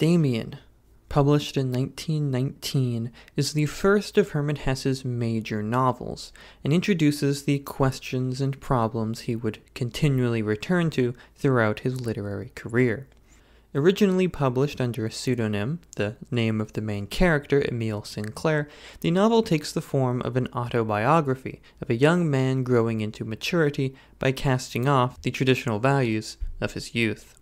Damien, published in 1919, is the first of Hermann Hesse's major novels, and introduces the questions and problems he would continually return to throughout his literary career. Originally published under a pseudonym, the name of the main character, Emile Sinclair, the novel takes the form of an autobiography of a young man growing into maturity by casting off the traditional values of his youth.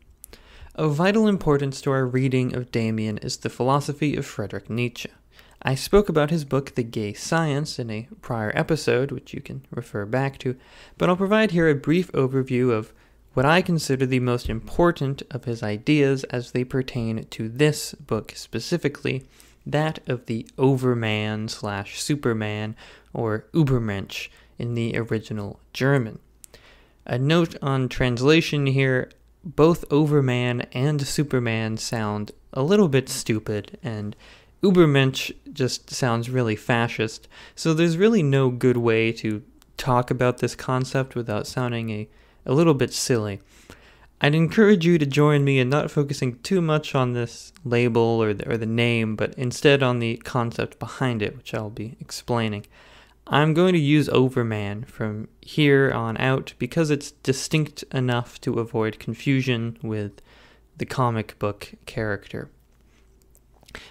Of vital importance to our reading of Damien is the philosophy of Friedrich Nietzsche. I spoke about his book The Gay Science in a prior episode, which you can refer back to, but I'll provide here a brief overview of what I consider the most important of his ideas as they pertain to this book specifically, that of the Overman/Superman, or Übermensch in the original German. A note on translation here: both Overman and Superman sound a little bit stupid, and Übermensch just sounds really fascist, so there's really no good way to talk about this concept without sounding a little bit silly. I'd encourage you to join me in not focusing too much on this label or the name, but instead on the concept behind it, which I'll be explaining. I'm going to use Overman from here on out because it's distinct enough to avoid confusion with the comic book character.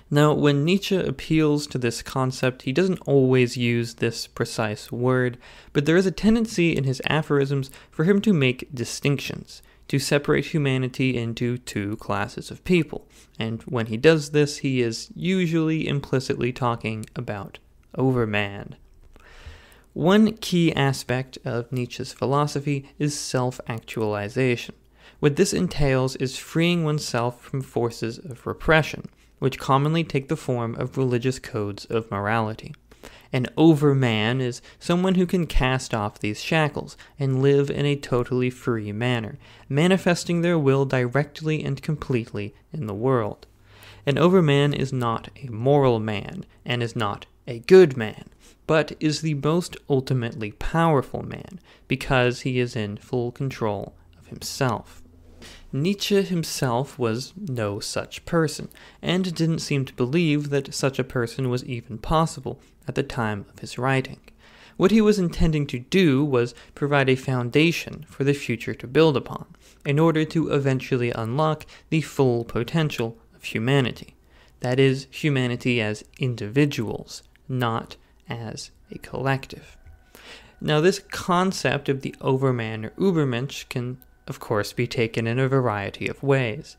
Now, when Nietzsche appeals to this concept, he doesn't always use this precise word, but there is a tendency in his aphorisms for him to make distinctions, to separate humanity into two classes of people, and when he does this, he is usually implicitly talking about Overman. One key aspect of Nietzsche's philosophy is self-actualization. What this entails is freeing oneself from forces of repression, which commonly take the form of religious codes of morality. An overman is someone who can cast off these shackles and live in a totally free manner, manifesting their will directly and completely in the world. An overman is not a moral man and is not a good man, but is the most ultimately powerful man because he is in full control of himself. Nietzsche himself was no such person, and didn't seem to believe that such a person was even possible at the time of his writing. What he was intending to do was provide a foundation for the future to build upon, in order to eventually unlock the full potential of humanity. That is, humanity as individuals, not as a collective. Now, this concept of the Overman or Übermensch can, of course, be taken in a variety of ways.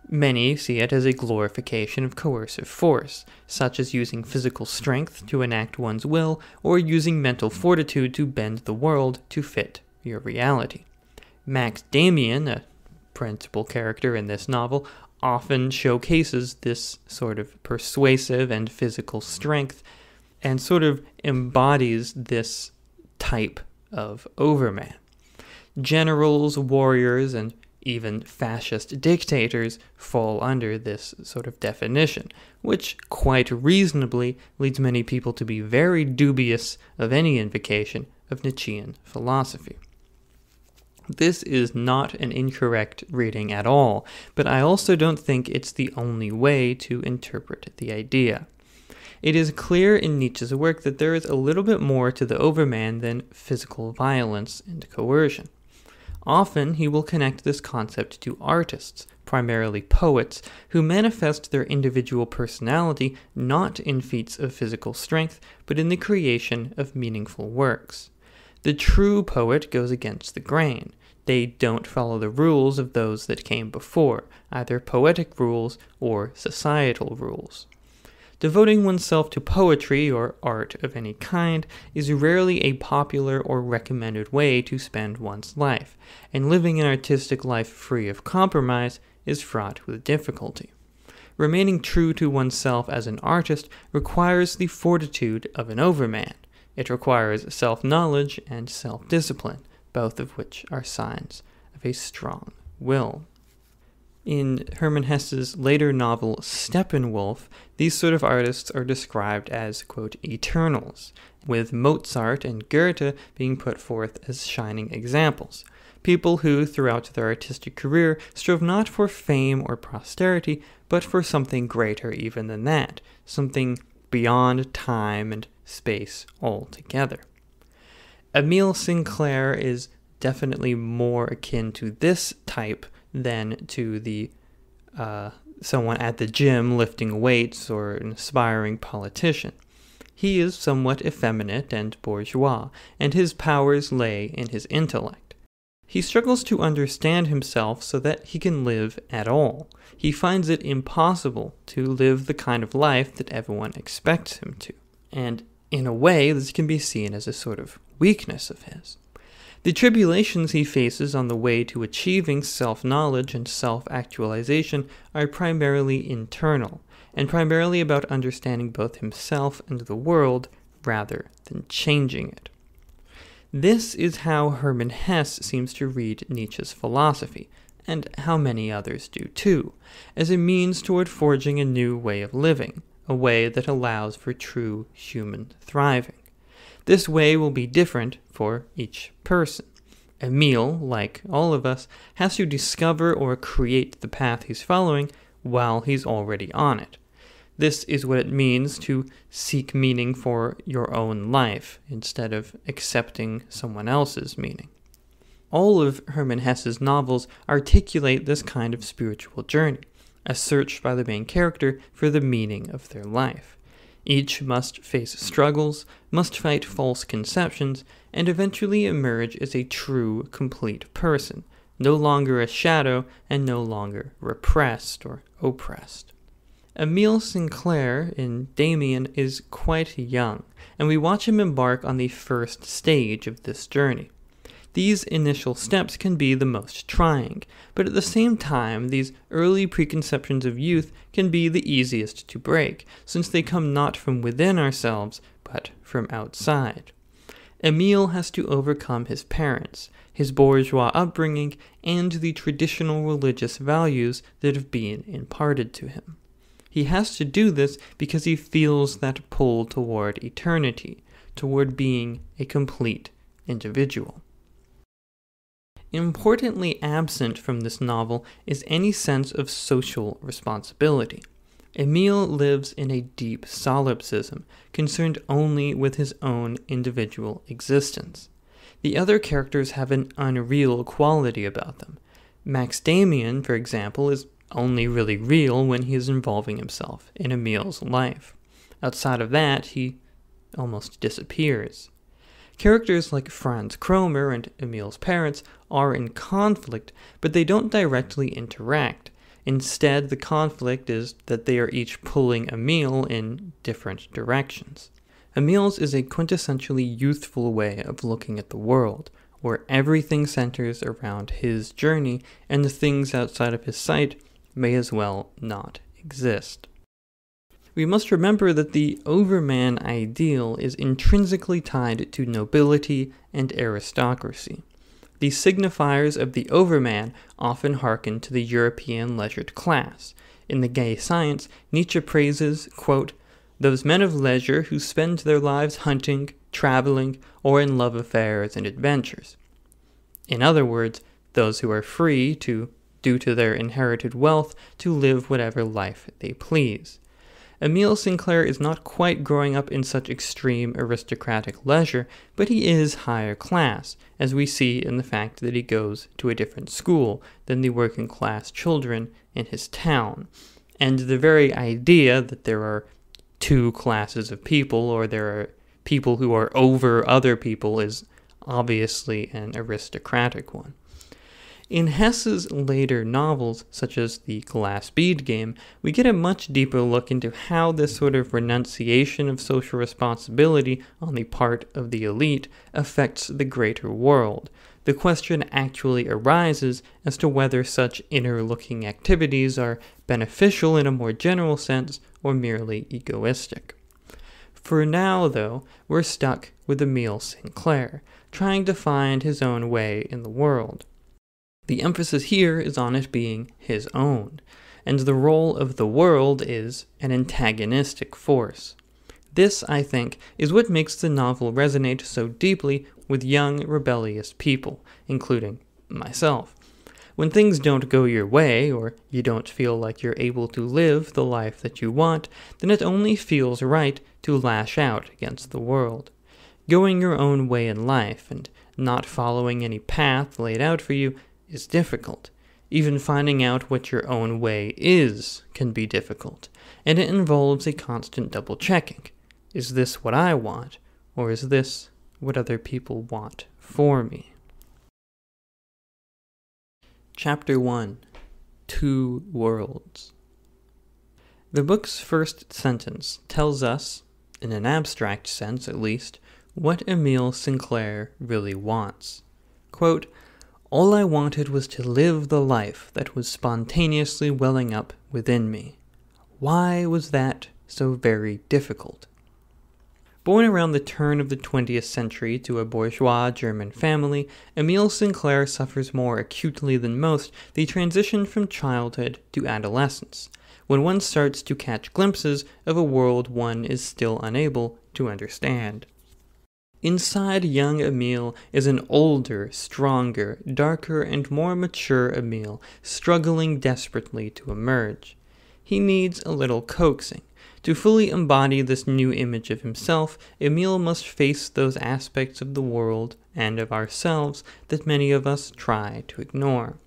Many see it as a glorification of coercive force, such as using physical strength to enact one's will, or using mental fortitude to bend the world to fit your reality. Max Damien, a principal character in this novel, often showcases this sort of persuasive and physical strength, and sort of embodies this type of Overman. Generals, warriors, and even fascist dictators fall under this sort of definition, which quite reasonably leads many people to be very dubious of any invocation of Nietzschean philosophy. This is not an incorrect reading at all, but I also don't think it's the only way to interpret the idea. It is clear in Nietzsche's work that there is a little bit more to the Overman than physical violence and coercion. Often he will connect this concept to artists, primarily poets, who manifest their individual personality not in feats of physical strength, but in the creation of meaningful works. The true poet goes against the grain. They don't follow the rules of those that came before, either poetic rules or societal rules. Devoting oneself to poetry or art of any kind is rarely a popular or recommended way to spend one's life, and living an artistic life free of compromise is fraught with difficulty. Remaining true to oneself as an artist requires the fortitude of an Overman. It requires self-knowledge and self-discipline, both of which are signs of a strong will. In Hermann Hesse's later novel Steppenwolf, these sort of artists are described as, quote, eternals, with Mozart and Goethe being put forth as shining examples. people who, throughout their artistic career, strove not for fame or posterity, but for something greater even than that, something beyond time and space altogether. Emile Sinclair is definitely more akin to this type than to the someone at the gym lifting weights or an aspiring politician. He is somewhat effeminate and bourgeois, and his powers lay in his intellect. He struggles to understand himself so that he can live at all. He finds it impossible to live the kind of life that everyone expects him to. And in a way, this can be seen as a sort of weakness of his. The tribulations he faces on the way to achieving self-knowledge and self-actualization are primarily internal, and primarily about understanding both himself and the world rather than changing it. This is how Hermann Hesse seems to read Nietzsche's philosophy, and how many others do too, as a means toward forging a new way of living, a way that allows for true human thriving. This way will be different for each person. Emile, like all of us, has to discover or create the path he's following while he's already on it. This is what it means to seek meaning for your own life instead of accepting someone else's meaning. All of Hermann Hesse's novels articulate this kind of spiritual journey, a search by the main character for the meaning of their life. Each must face struggles, must fight false conceptions, and eventually emerge as a true, complete person, no longer a shadow and no longer repressed or oppressed. Emile Sinclair in Damien is quite young, and we watch him embark on the first stage of this journey. These initial steps can be the most trying, but at the same time, these early preconceptions of youth can be the easiest to break, since they come not from within ourselves, but from outside. Emile has to overcome his parents, his bourgeois upbringing, and the traditional religious values that have been imparted to him. He has to do this because he feels that pull toward eternity, toward being a complete individual. Importantly absent from this novel is any sense of social responsibility. Emile lives in a deep solipsism, concerned only with his own individual existence. The other characters have an unreal quality about them. Max Damien, for example, is only really real when he is involving himself in Emile's life. Outside of that, he almost disappears. Characters like Franz Kromer and Emile's parents are in conflict, but they don't directly interact. Instead, the conflict is that they are each pulling Emile in different directions. Emile's is a quintessentially youthful way of looking at the world, where everything centers around his journey, and the things outside of his sight may as well not exist. We must remember that the overman ideal is intrinsically tied to nobility and aristocracy. The signifiers of the overman often hearken to the European leisured class. In The Gay Science, Nietzsche praises, quote, "those men of leisure who spend their lives hunting, traveling, or in love affairs and adventures." In other words, those who are free to, due to their inherited wealth, to live whatever life they please. Emile Sinclair is not quite growing up in such extreme aristocratic leisure, but he is higher class, as we see in the fact that he goes to a different school than the working class children in his town. And the very idea that there are two classes of people, or there are people who are over other people, is obviously an aristocratic one. In Hesse's later novels, such as The Glass Bead Game, we get a much deeper look into how this sort of renunciation of social responsibility on the part of the elite affects the greater world. The question actually arises as to whether such inner-looking activities are beneficial in a more general sense or merely egoistic. For now, though, we're stuck with Emile Sinclair, trying to find his own way in the world. The emphasis here is on it being his own, and the role of the world is an antagonistic force. This, I think, is what makes the novel resonate so deeply with young, rebellious people, including myself. When things don't go your way, or you don't feel like you're able to live the life that you want, then it only feels right to lash out against the world. Going your own way in life and not following any path laid out for you is difficult. Even finding out what your own way is can be difficult, and it involves a constant double-checking. Is this what I want, or is this what other people want for me? Chapter 1. Two Worlds. The book's first sentence tells us, in an abstract sense at least, what Emile Sinclair really wants. Quote, "All I wanted was to live the life that was spontaneously welling up within me. Why was that so very difficult?" Born around the turn of the 20th century to a bourgeois German family, Emile Sinclair suffers more acutely than most the transition from childhood to adolescence, when one starts to catch glimpses of a world one is still unable to understand. Inside young Emile is an older, stronger, darker, and more mature Emile, struggling desperately to emerge. He needs a little coaxing. To fully embody this new image of himself, Emile must face those aspects of the world and of ourselves that many of us try to ignore.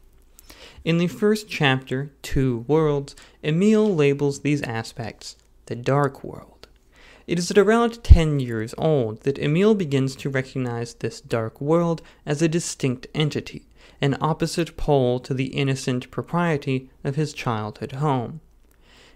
In the first chapter, Two Worlds, Emile labels these aspects the dark world. It is at around 10 years old that Emile begins to recognize this dark world as a distinct entity, an opposite pole to the innocent propriety of his childhood home.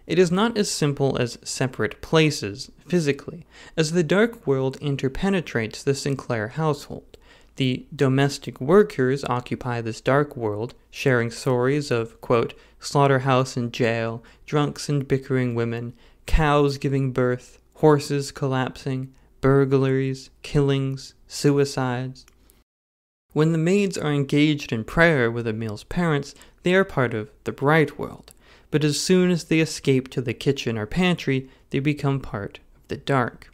It is not as simple as separate places, physically, as the dark world interpenetrates the Sinclair household. The domestic workers occupy this dark world, sharing stories of, quote, slaughterhouse and jail, drunks and bickering women, cows giving birth, horses collapsing, burglaries, killings, suicides. When the maids are engaged in prayer with Emile's parents, they are part of the bright world. But as soon as they escape to the kitchen or pantry, they become part of the dark.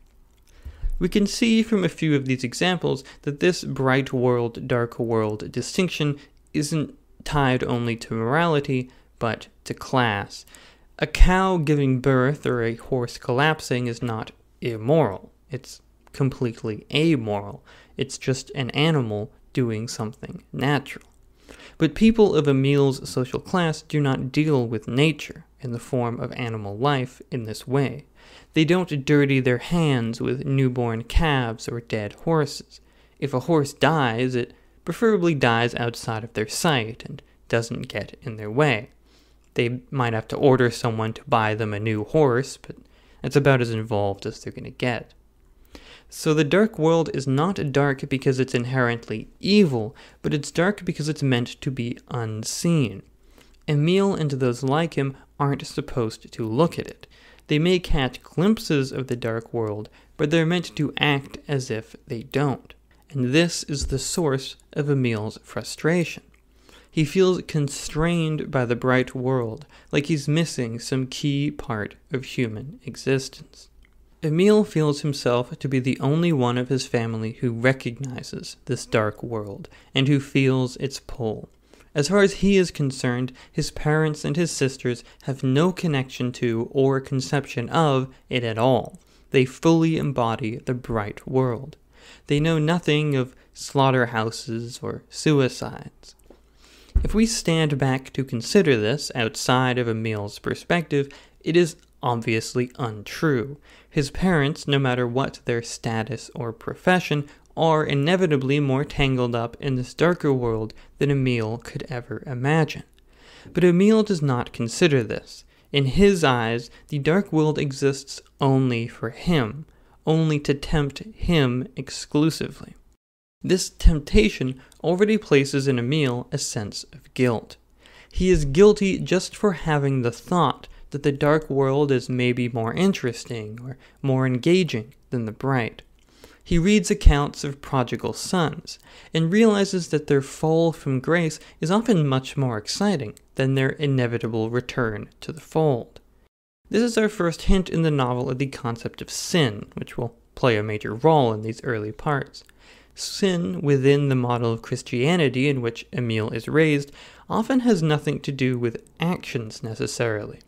We can see from a few of these examples that this bright world, dark world distinction isn't tied only to morality, but to class. A cow giving birth or a horse collapsing is not immoral. It's completely amoral. It's just an animal doing something natural. But people of Emile's social class do not deal with nature in the form of animal life in this way. They don't dirty their hands with newborn calves or dead horses. If a horse dies, it preferably dies outside of their sight and doesn't get in their way. They might have to order someone to buy them a new horse, but that's about as involved as they're going to get. So the dark world is not dark because it's inherently evil, but it's dark because it's meant to be unseen. Emile and those like him aren't supposed to look at it. They may catch glimpses of the dark world, but they're meant to act as if they don't. And this is the source of Emile's frustration. He feels constrained by the bright world, like he's missing some key part of human existence. Emile feels himself to be the only one of his family who recognizes this dark world and who feels its pull. As far as he is concerned, his parents and his sisters have no connection to or conception of it at all. They fully embody the bright world. They know nothing of slaughterhouses or suicides. If we stand back to consider this outside of Emile's perspective, it is obviously untrue. His parents, no matter what their status or profession, are inevitably more tangled up in this darker world than Emile could ever imagine. But Emile does not consider this. In his eyes, the dark world exists only for him, only to tempt him exclusively. This temptation already places in Emile a sense of guilt. He is guilty just for having the thought that the dark world is maybe more interesting or more engaging than the bright. He reads accounts of prodigal sons and realizes that their fall from grace is often much more exciting than their inevitable return to the fold. This is our first hint in the novel of the concept of sin, which will play a major role in these early parts. sin within the model of Christianity in which Emil is raised often has nothing to do with actions necessarily.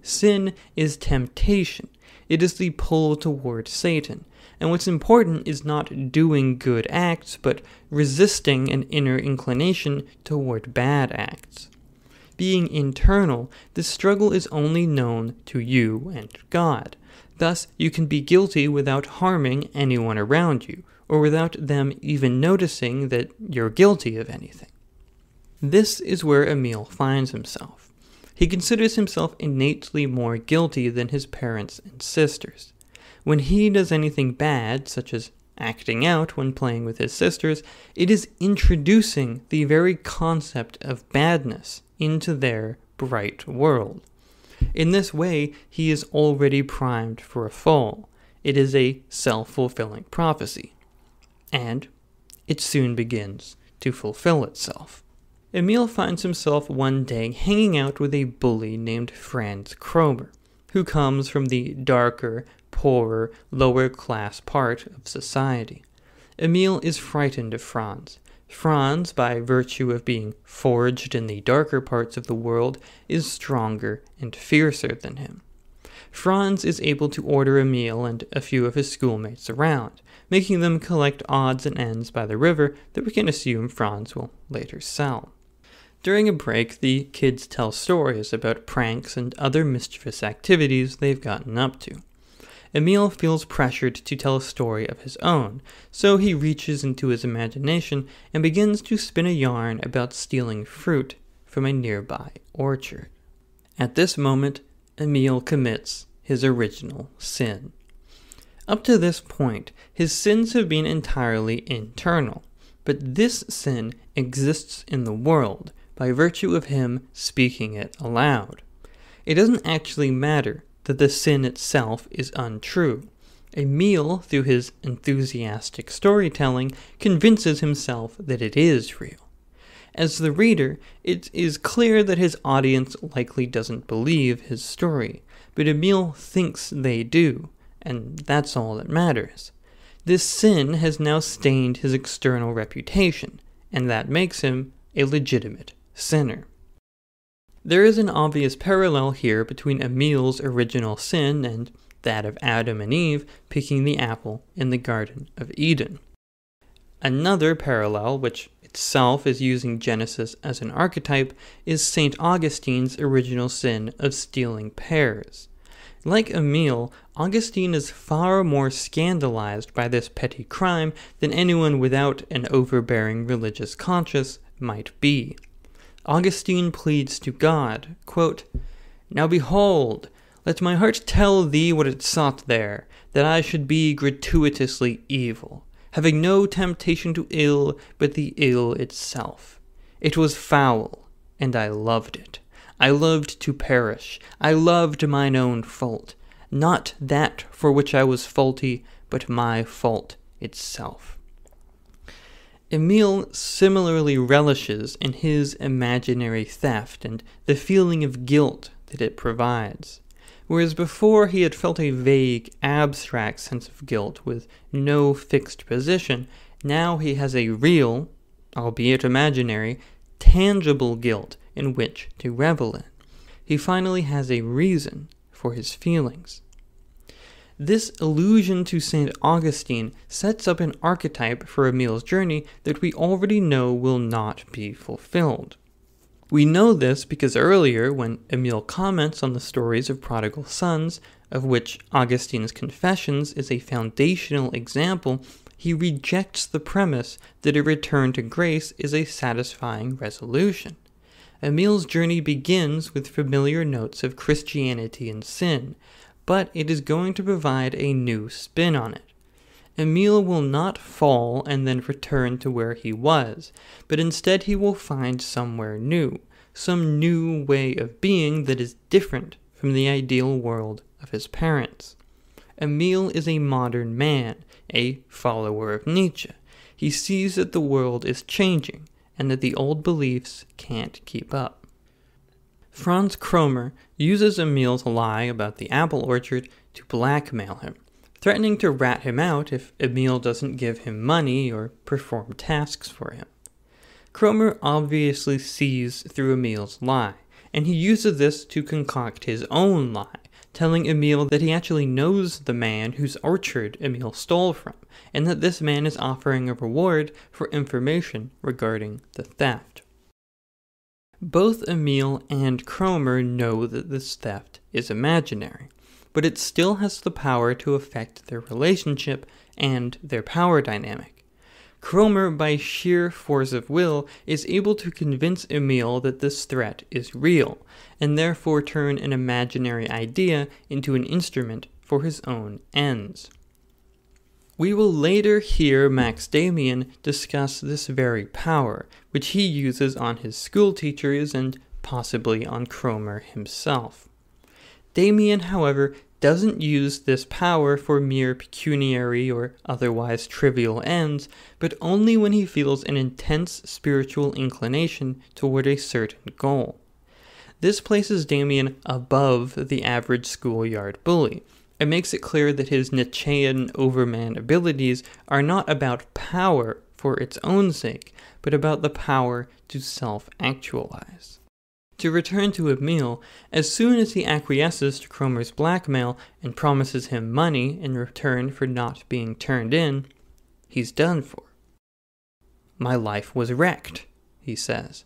Sin is temptation. It is the pull toward Satan. And what's important is not doing good acts, but resisting an inner inclination toward bad acts. Being internal, this struggle is only known to you and God. Thus, you can be guilty without harming anyone around you, or without them even noticing that you're guilty of anything. This is where Emil finds himself. He considers himself innately more guilty than his parents and sisters. When he does anything bad, such as acting out when playing with his sisters, it is introducing the very concept of badness into their bright world. In this way, he is already primed for a fall. It is a self-fulfilling prophecy. And it soon begins to fulfill itself. Emil finds himself one day hanging out with a bully named Franz Kromer, who comes from the darker, poorer, lower-class part of society. Emil is frightened of Franz. Franz, by virtue of being forged in the darker parts of the world, is stronger and fiercer than him. Franz is able to order Emil and a few of his schoolmates around, making them collect odds and ends by the river that we can assume Franz will later sell. During a break, the kids tell stories about pranks and other mischievous activities they've gotten up to. Emil feels pressured to tell a story of his own, so he reaches into his imagination and begins to spin a yarn about stealing fruit from a nearby orchard. At this moment, Emil commits his original sin. Up to this point, his sins have been entirely internal, but this sin exists in the world by virtue of him speaking it aloud. It doesn't actually matter that the sin itself is untrue. Emil, through his enthusiastic storytelling, convinces himself that it is real. As the reader, it is clear that his audience likely doesn't believe his story, but Emil thinks they do, and that's all that matters. This sin has now stained his external reputation, and that makes him a legitimate sinner. There is an obvious parallel here between Emil's original sin and that of Adam and Eve picking the apple in the Garden of Eden. Another parallel, which itself is using Genesis as an archetype, is St. Augustine's original sin of stealing pears. Like Emil, Augustine is far more scandalized by this petty crime than anyone without an overbearing religious conscience might be. Augustine pleads to God, quote, "Now behold, let my heart tell thee what it sought there, that I should be gratuitously evil, having no temptation to ill but the ill itself. It was foul, and I loved it. I loved to perish. I loved mine own fault, not that for which I was faulty, but my fault itself." Emil similarly relishes in his imaginary theft and the feeling of guilt that it provides. Whereas before he had felt a vague, abstract sense of guilt with no fixed position, now he has a real, albeit imaginary, tangible guilt in which to revel in. He finally has a reason for his feelings. This allusion to St. Augustine sets up an archetype for Emil's journey that we already know will not be fulfilled. We know this because earlier, when Emil comments on the stories of prodigal sons, of which Augustine's Confessions is a foundational example, he rejects the premise that a return to grace is a satisfying resolution. Emil's journey begins with familiar notes of Christianity and sin, but it is going to provide a new spin on it. Emil will not fall and then return to where he was, but instead he will find somewhere new, some new way of being that is different from the ideal world of his parents. Emil is a modern man, a follower of Nietzsche. He sees that the world is changing and that the old beliefs can't keep up. Franz Kromer uses Emil's lie about the apple orchard to blackmail him. threatening to rat him out if Emil doesn't give him money or perform tasks for him. Kromer obviously sees through Emil's lie, and he uses this to concoct his own lie, telling Emil that he actually knows the man whose orchard Emil stole from, and that this man is offering a reward for information regarding the theft. Both Emil and Kromer know that this theft is imaginary, but it still has the power to affect their relationship and their power dynamic. Kromer, by sheer force of will, is able to convince Emil that this threat is real, and therefore turn an imaginary idea into an instrument for his own ends. We will later hear Max Damian discuss this very power, which he uses on his school teachers and possibly on Kromer himself. Damian, however, doesn't use this power for mere pecuniary or otherwise trivial ends, but only when he feels an intense spiritual inclination toward a certain goal. This places Damian above the average schoolyard bully, and makes it clear that his Nietzschean overman abilities are not about power for its own sake, but about the power to self-actualize. To return to Emil, as soon as he acquiesces to Kromer's blackmail and promises him money in return for not being turned in, he's done for. "My life was wrecked," he says.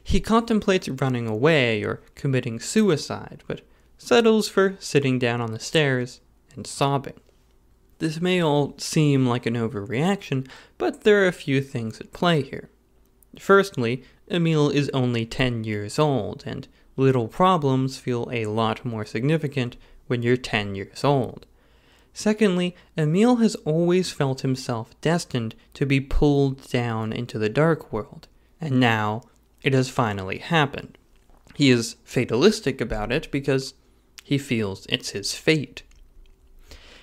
He contemplates running away or committing suicide, but settles for sitting down on the stairs and sobbing. This may all seem like an overreaction, but there are a few things at play here. Firstly, Emil is only 10 years old, and little problems feel a lot more significant when you're 10 years old. Secondly, Emil has always felt himself destined to be pulled down into the dark world, and now it has finally happened. He is fatalistic about it because he feels it's his fate.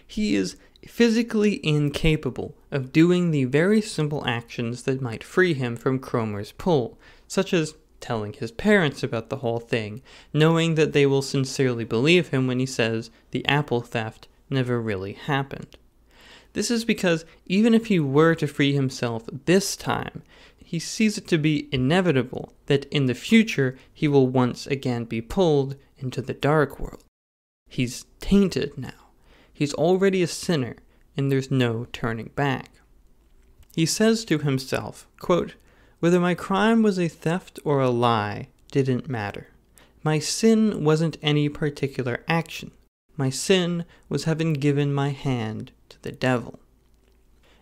He is physically incapable of doing the very simple actions that might free him from Kromer's pull, such as telling his parents about the whole thing, knowing that they will sincerely believe him when he says the apple theft never really happened. This is because even if he were to free himself this time, he sees it to be inevitable that in the future he will once again be pulled into the dark world. He's tainted now. He's already a sinner, and there's no turning back. He says to himself, quote, "Whether my crime was a theft or a lie didn't matter. My sin wasn't any particular action. My sin was having given my hand to the devil."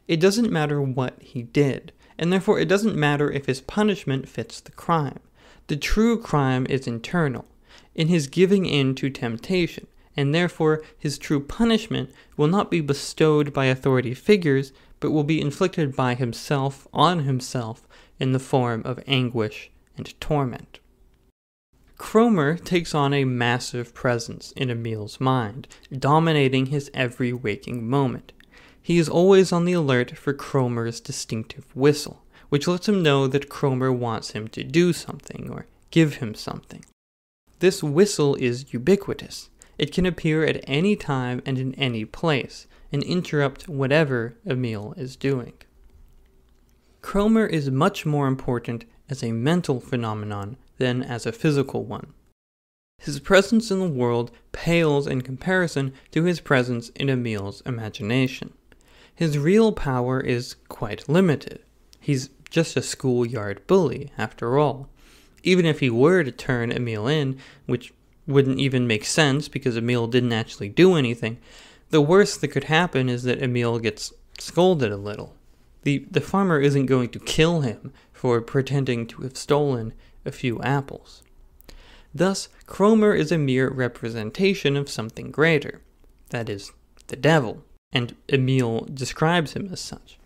It doesn't matter what he did, and therefore it doesn't matter if his punishment fits the crime. The true crime is internal, in his giving in to temptation, and therefore his true punishment will not be bestowed by authority figures, but will be inflicted by himself on himself in the form of anguish and torment. Kromer takes on a massive presence in Emil's mind, dominating his every waking moment. He is always on the alert for Kromer's distinctive whistle, which lets him know that Kromer wants him to do something or give him something. This whistle is ubiquitous. It can appear at any time and in any place, and interrupt whatever Emil is doing. Kromer is much more important as a mental phenomenon than as a physical one. His presence in the world pales in comparison to his presence in Emil's imagination. His real power is quite limited. He's just a schoolyard bully, after all. Even if he were to turn Emil in, which wouldn't even make sense because Emil didn't actually do anything, the worst that could happen is that Emil gets scolded a little. The farmer isn't going to kill him for pretending to have stolen a few apples. Thus, Kromer is a mere representation of something greater, that is, the devil, and Emil describes him as such.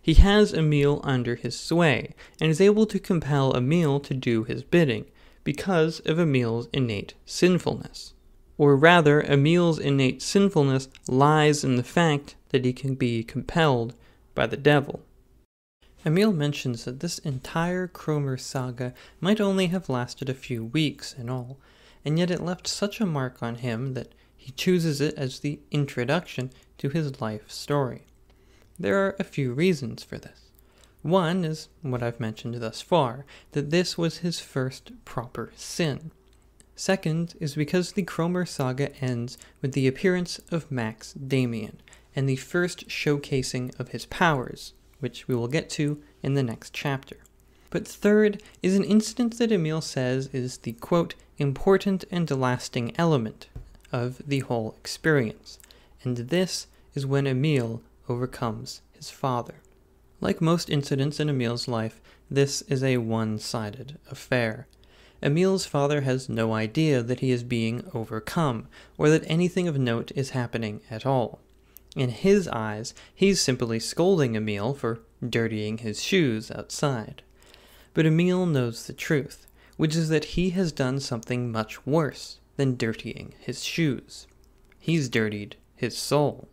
He has Emil under his sway, and is able to compel Emil to do his bidding, because of Emil's innate sinfulness. Or rather, Emil's innate sinfulness lies in the fact that he can be compelled by the devil. Emil mentions that this entire Kromer saga might only have lasted a few weeks in all, and yet it left such a mark on him that he chooses it as the introduction to his life story. There are a few reasons for this. One is what I've mentioned thus far, that this was his first proper sin. Second is because the Cromer saga ends with the appearance of Max Damien and the first showcasing of his powers, which we will get to in the next chapter. But third is an incident that Emil says is the, quote, important and lasting element of the whole experience, and this is when Emil overcomes his father. Like most incidents in Emil's life, this is a one-sided affair. Emil's father has no idea that he is being overcome, or that anything of note is happening at all. In his eyes, he's simply scolding Emil for dirtying his shoes outside. But Emil knows the truth, which is that he has done something much worse than dirtying his shoes. He's dirtied his soul.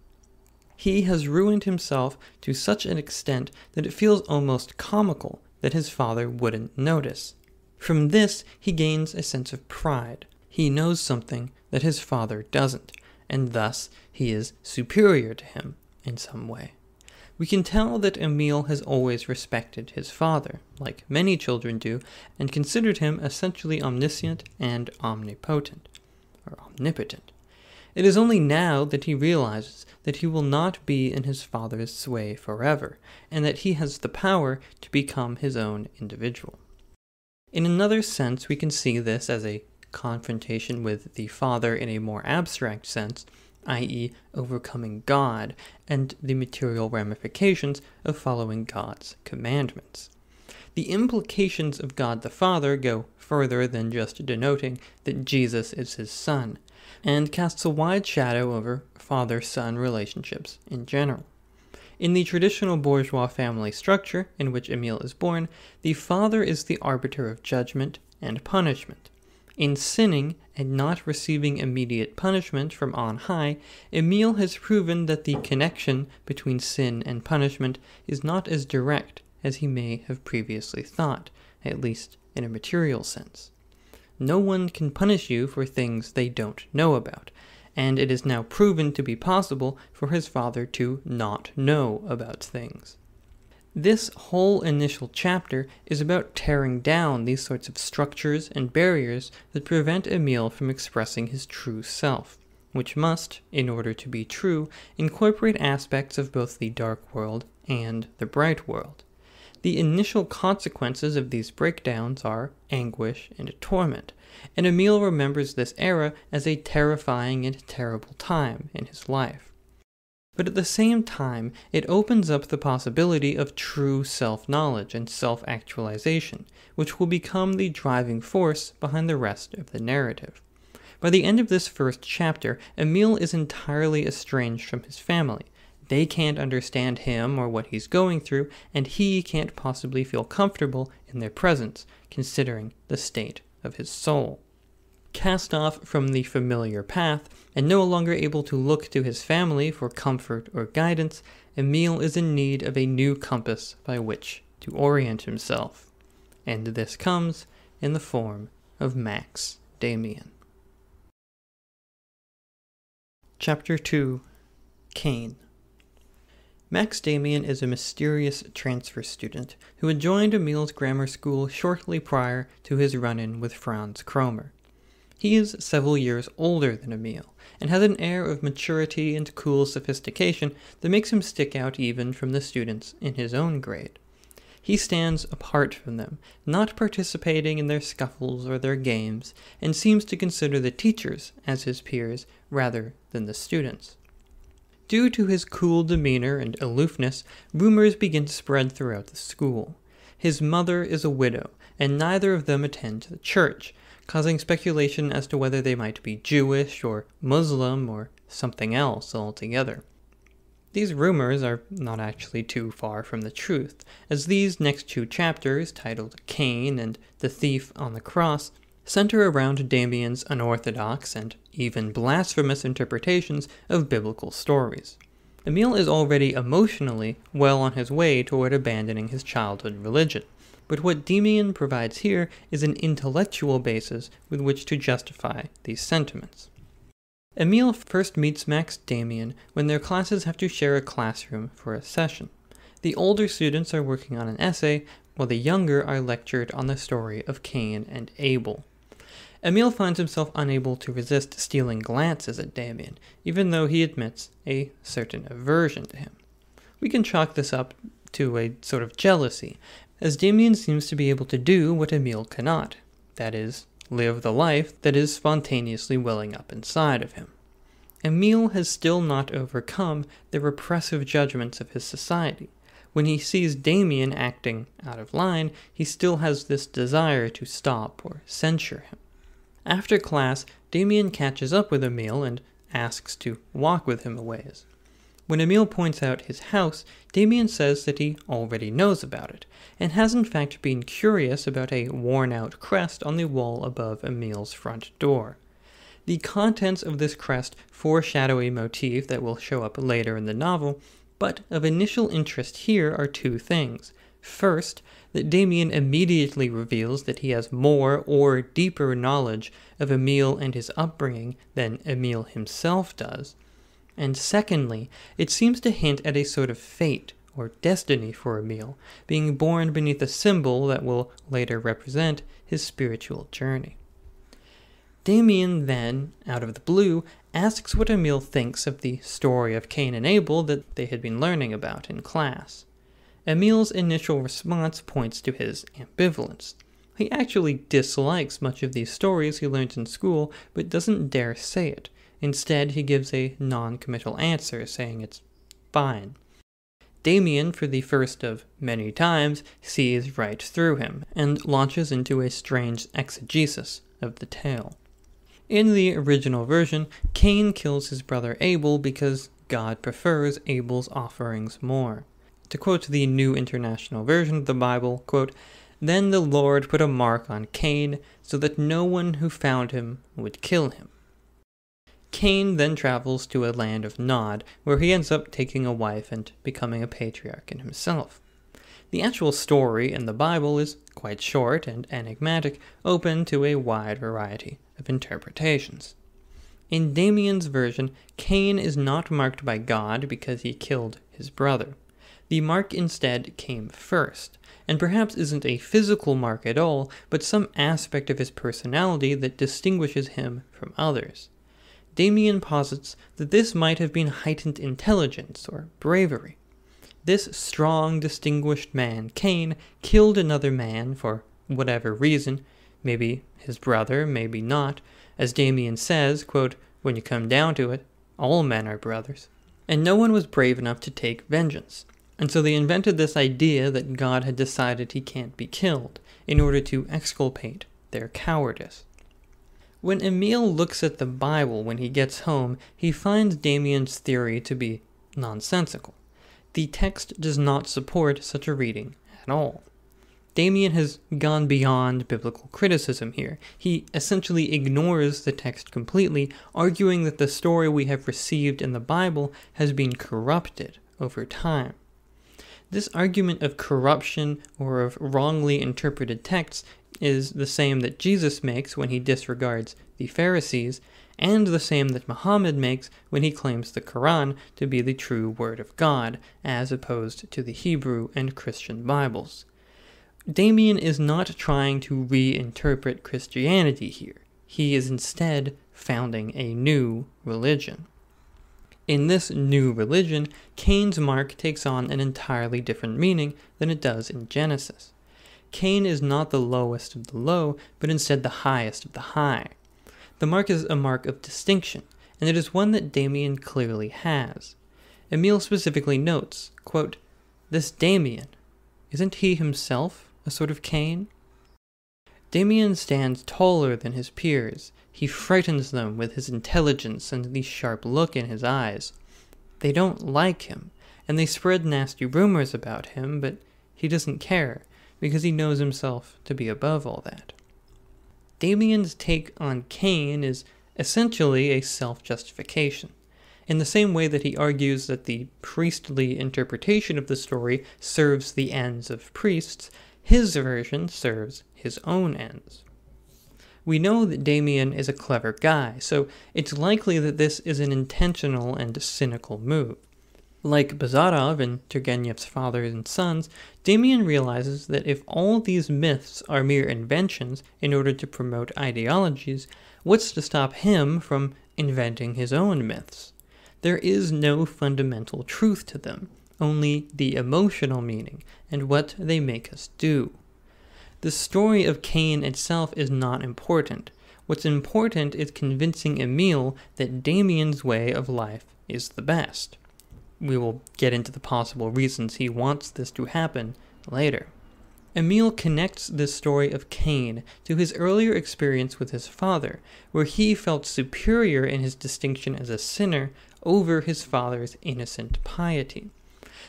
He has ruined himself to such an extent that it feels almost comical that his father wouldn't notice. From this, he gains a sense of pride. He knows something that his father doesn't, and thus he is superior to him in some way. We can tell that Emil has always respected his father, like many children do, and considered him essentially omniscient and omnipotent. It is only now that he realizes that he will not be in his father's sway forever, and that he has the power to become his own individual. In another sense, we can see this as a confrontation with the father in a more abstract sense, i.e., overcoming God and the material ramifications of following God's commandments. The implications of God the Father go further than just denoting that Jesus is his son, and casts a wide shadow over father-son relationships in general. In the traditional bourgeois family structure in which Emil is born, the father is the arbiter of judgment and punishment. In sinning and not receiving immediate punishment from on high, Emil has proven that the connection between sin and punishment is not as direct as he may have previously thought, at least in a material sense. No one can punish you for things they don't know about, and it is now proven to be possible for his father to not know about things. This whole initial chapter is about tearing down these sorts of structures and barriers that prevent Emil from expressing his true self, which must, in order to be true, incorporate aspects of both the dark world and the bright world. The initial consequences of these breakdowns are anguish and torment, and Emil remembers this era as a terrifying and terrible time in his life. But at the same time, it opens up the possibility of true self-knowledge and self-actualization, which will become the driving force behind the rest of the narrative. By the end of this first chapter, Emil is entirely estranged from his family. They can't understand him or what he's going through, and he can't possibly feel comfortable in their presence, considering the state of his soul. Cast off from the familiar path, and no longer able to look to his family for comfort or guidance, Emil is in need of a new compass by which to orient himself. And this comes in the form of Max Damien. Chapter 2. Cain. Max Damien is a mysterious transfer student who had joined Emil's grammar school shortly prior to his run-in with Franz Cromer. He is several years older than Emil, and has an air of maturity and cool sophistication that makes him stick out even from the students in his own grade. He stands apart from them, not participating in their scuffles or their games, and seems to consider the teachers as his peers rather than the students. Due to his cool demeanor and aloofness, rumors begin to spread throughout the school. His mother is a widow, and neither of them attend the church, causing speculation as to whether they might be Jewish or Muslim or something else altogether. These rumors are not actually too far from the truth, as these next two chapters, titled Cain and The Thief on the Cross, center around Damien's unorthodox and even blasphemous interpretations of biblical stories. Emil is already emotionally well on his way toward abandoning his childhood religion, but what Damien provides here is an intellectual basis with which to justify these sentiments. Emil first meets Max Damien when their classes have to share a classroom for a session. The older students are working on an essay, while the younger are lectured on the story of Cain and Abel. Emil finds himself unable to resist stealing glances at Damien, even though he admits a certain aversion to him. We can chalk this up to a sort of jealousy, as Damien seems to be able to do what Emil cannot, that is, live the life that is spontaneously welling up inside of him. Emil has still not overcome the repressive judgments of his society. When he sees Damien acting out of line, he still has this desire to stop or censure him. After class, Damien catches up with Emil and asks to walk with him a ways. When Emil points out his house, Damien says that he already knows about it, and has in fact been curious about a worn-out crest on the wall above Emil's front door. The contents of this crest foreshadow a motif that will show up later in the novel, but of initial interest here are two things. First, that Damien immediately reveals that he has more or deeper knowledge of Emil and his upbringing than Emil himself does. And secondly, it seems to hint at a sort of fate or destiny for Emil, being born beneath a symbol that will later represent his spiritual journey. Damien then, out of the blue, asks what Emil thinks of the story of Cain and Abel that they had been learning about in class. Emil's initial response points to his ambivalence. He actually dislikes much of these stories he learned in school, but doesn't dare say it. Instead, he gives a non-committal answer, saying it's fine. Damien, for the first of many times, sees right through him, and launches into a strange exegesis of the tale. In the original version, Cain kills his brother Abel because God prefers Abel's offerings more. To quote the New International Version of the Bible, quote, "Then the Lord put a mark on Cain, so that no one who found him would kill him." Cain then travels to a land of Nod, where he ends up taking a wife and becoming a patriarch in himself. The actual story in the Bible is quite short and enigmatic, open to a wide variety of interpretations. In Damien's version, Cain is not marked by God because he killed his brother. The mark instead came first, and perhaps isn't a physical mark at all, but some aspect of his personality that distinguishes him from others. Damien posits that this might have been heightened intelligence or bravery. This strong, distinguished man, Cain, killed another man for whatever reason, maybe his brother, maybe not. As Damien says, quote, "When you come down to it, all men are brothers." And no one was brave enough to take vengeance. And so they invented this idea that God had decided he can't be killed in order to exculpate their cowardice. When Emil looks at the Bible when he gets home, he finds Damien's theory to be nonsensical. The text does not support such a reading at all. Damien has gone beyond biblical criticism here. He essentially ignores the text completely, arguing that the story we have received in the Bible has been corrupted over time. This argument of corruption or of wrongly interpreted texts is the same that Jesus makes when he disregards the Pharisees, and the same that Muhammad makes when he claims the Quran to be the true word of God, as opposed to the Hebrew and Christian Bibles. Damien is not trying to reinterpret Christianity here. He is instead founding a new religion. In this new religion, Cain's mark takes on an entirely different meaning than it does in Genesis. Cain is not the lowest of the low, but instead the highest of the high. The mark is a mark of distinction, and it is one that Damien clearly has. Emil specifically notes, quote, "This Damien, isn't he himself a sort of Cain?" Damien stands taller than his peers. He frightens them with his intelligence and the sharp look in his eyes. They don't like him, and they spread nasty rumors about him, but he doesn't care, because he knows himself to be above all that. Damien's take on Cain is essentially a self-justification, in the same way that he argues that the priestly interpretation of the story serves the ends of priests. His version serves his own ends. We know that Damien is a clever guy, so it's likely that this is an intentional and cynical move. Like Bazarov in Turgenev's Father and Sons, Damien realizes that if all these myths are mere inventions in order to promote ideologies, what's to stop him from inventing his own myths? There is no fundamental truth to them, only the emotional meaning and what they make us do. The story of Cain itself is not important. What's important is convincing Emile that Damien's way of life is the best. We will get into the possible reasons he wants this to happen later. Emile connects this story of Cain to his earlier experience with his father, where he felt superior in his distinction as a sinner over his father's innocent piety.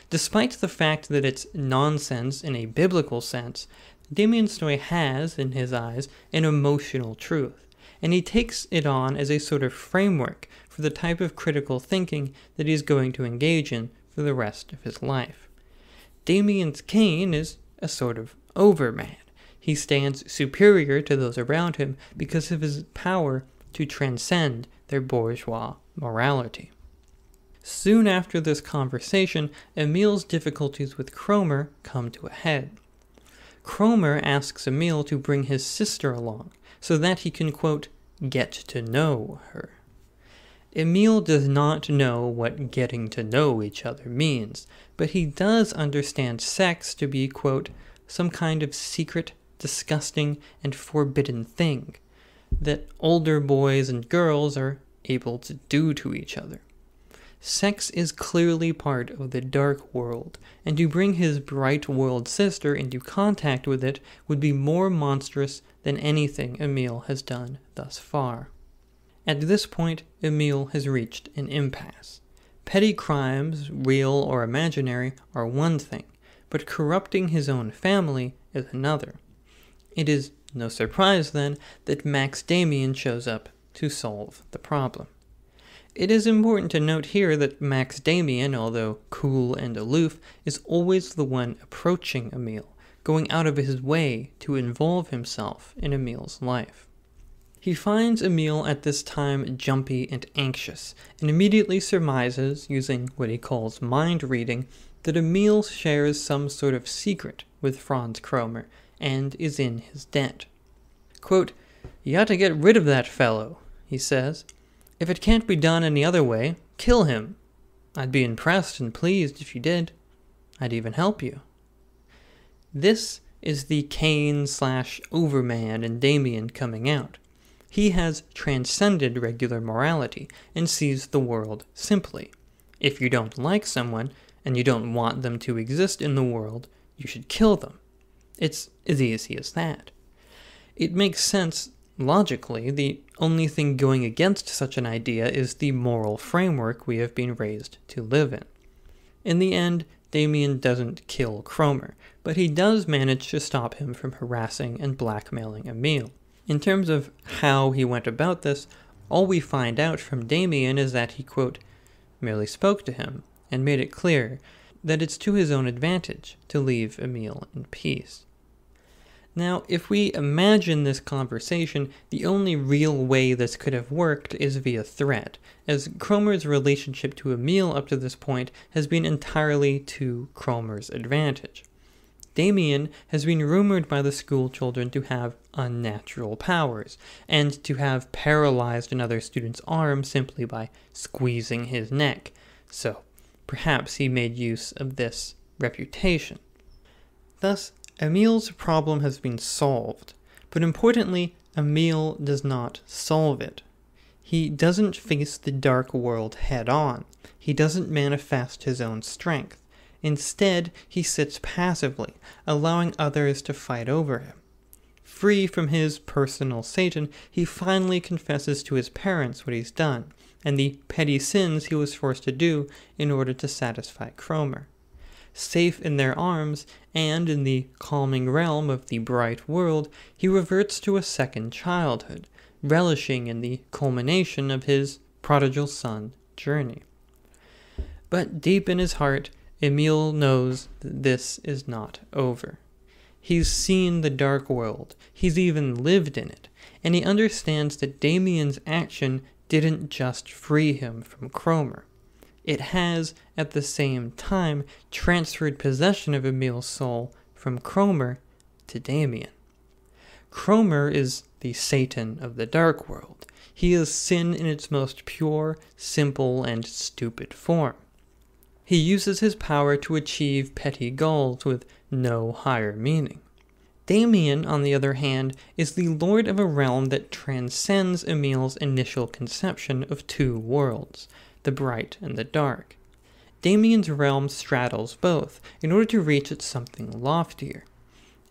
Despite the fact that it's nonsense in a biblical sense, Damien's story has, in his eyes, an emotional truth, and he takes it on as a sort of framework for the type of critical thinking that he's going to engage in for the rest of his life. Damien's Cain is a sort of overman. He stands superior to those around him because of his power to transcend their bourgeois morality. Soon after this conversation, Emile's difficulties with Cromer come to a head. Cromer asks Emile to bring his sister along so that he can, quote, get to know her. Emile does not know what getting to know each other means, but he does understand sex to be, quote, some kind of secret, disgusting, and forbidden thing that older boys and girls are able to do to each other. Sex is clearly part of the dark world, and to bring his bright world sister into contact with it would be more monstrous than anything Emile has done thus far. At this point, Emile has reached an impasse. Petty crimes, real or imaginary, are one thing, but corrupting his own family is another. It is no surprise, then, that Max Damien shows up to solve the problem. It is important to note here that Max Damien, although cool and aloof, is always the one approaching Emile, going out of his way to involve himself in Emile's life. He finds Emile at this time jumpy and anxious, and immediately surmises, using what he calls mind reading, that Emile shares some sort of secret with Franz Cromer, and is in his debt. Quote, "You ought to get rid of that fellow," he says. "If it can't be done any other way, kill him. I'd be impressed and pleased if you did. I'd even help you." This is the Cain/Overman in Damien coming out. He has transcended regular morality and sees the world simply. If you don't like someone, and you don't want them to exist in the world, you should kill them. It's as easy as that. It makes sense logically. The only thing going against such an idea is the moral framework we have been raised to live in. In the end, Damien doesn't kill Cromer, but he does manage to stop him from harassing and blackmailing Emile. In terms of how he went about this, all we find out from Damien is that he, quote, merely spoke to him and made it clear that it's to his own advantage to leave Emile in peace. Now, if we imagine this conversation, the only real way this could have worked is via threat, as Cromer's relationship to Emile up to this point has been entirely to Cromer's advantage. Damien has been rumored by the school children to have unnatural powers, and to have paralyzed another student's arm simply by squeezing his neck, so perhaps he made use of this reputation. Thus, Emile's problem has been solved, but importantly, Emile does not solve it. He doesn't face the dark world head-on. He doesn't manifest his own strength. Instead, he sits passively, allowing others to fight over him. Free from his personal Satan, he finally confesses to his parents what he's done, and the petty sins he was forced to do in order to satisfy Cromer. Safe in their arms, and in the calming realm of the bright world, he reverts to a second childhood, relishing in the culmination of his prodigal son journey. But deep in his heart, Emile knows that this is not over. He's seen the dark world, he's even lived in it, and he understands that Damien's action didn't just free him from Cromer. It has, at the same time, transferred possession of Emil's soul from Cromer to Damien. Cromer is the Satan of the dark world. He is sin in its most pure, simple, and stupid form. He uses his power to achieve petty goals with no higher meaning. Damien, on the other hand, is the lord of a realm that transcends Emil's initial conception of two worlds, the bright and the dark. Damien's realm straddles both in order to reach at something loftier.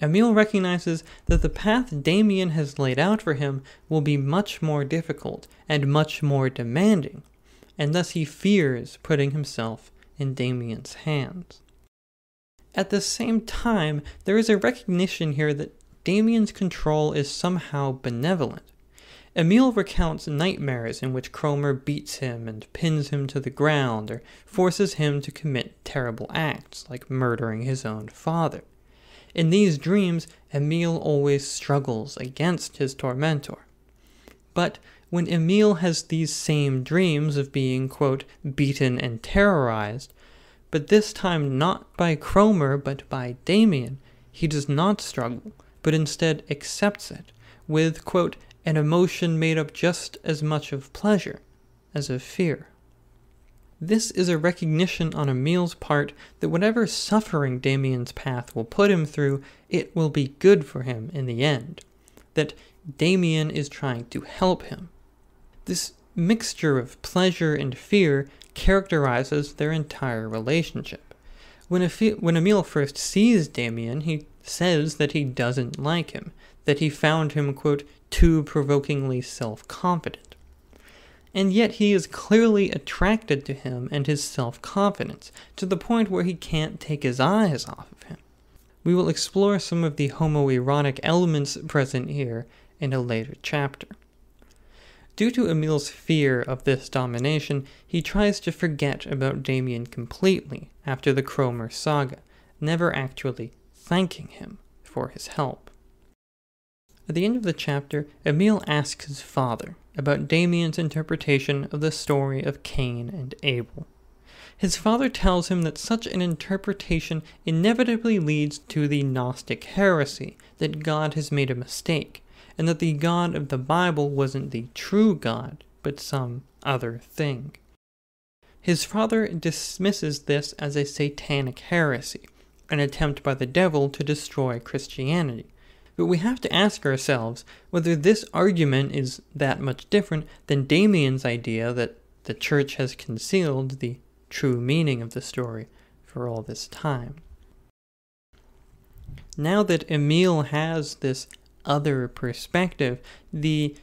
Emil recognizes that the path Damien has laid out for him will be much more difficult and much more demanding, and thus he fears putting himself in Damien's hands. At the same time, there is a recognition here that Damien's control is somehow benevolent. Emil recounts nightmares in which Cromer beats him and pins him to the ground or forces him to commit terrible acts like murdering his own father. In these dreams, Emil always struggles against his tormentor. But when Emil has these same dreams of being, quote, beaten and terrorized, but this time not by Cromer but by Damien, he does not struggle, but instead accepts it, with, quote, an emotion made up just as much of pleasure as of fear. This is a recognition on Emil's part that whatever suffering Damien's path will put him through, it will be good for him in the end. That Damien is trying to help him. This mixture of pleasure and fear characterizes their entire relationship. When Emil first sees Damien, he says that he doesn't like him, that he found him, quote, too provokingly self-confident. And yet he is clearly attracted to him and his self-confidence, to the point where he can't take his eyes off of him. We will explore some of the homoerotic elements present here in a later chapter. Due to Emil's fear of this domination, he tries to forget about Damien completely after the Cromer saga, never actually thanking him for his help. At the end of the chapter, Emil asks his father about Damien's interpretation of the story of Cain and Abel. His father tells him that such an interpretation inevitably leads to the Gnostic heresy, that God has made a mistake, and that the God of the Bible wasn't the true God, but some other thing. His father dismisses this as a satanic heresy, an attempt by the devil to destroy Christianity. But we have to ask ourselves whether this argument is that much different than Damien's idea that the church has concealed the true meaning of the story for all this time. Now that Emil has this other perspective, the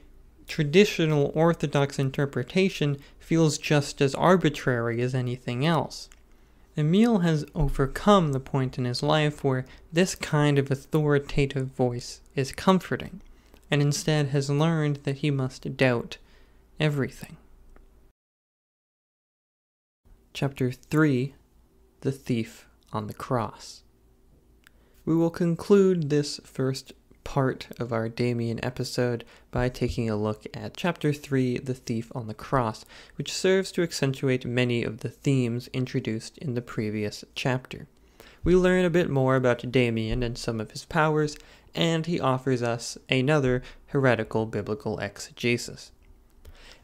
traditional Orthodox interpretation feels just as arbitrary as anything else. Emil has overcome the point in his life where this kind of authoritative voice is comforting, and instead has learned that he must doubt everything. Chapter 3: The Thief on the Cross. We will conclude this first part of our Damien episode by taking a look at Chapter 3, The Thief on the Cross, which serves to accentuate many of the themes introduced in the previous chapter. We learn a bit more about Damien and some of his powers, and he offers us another heretical biblical exegesis.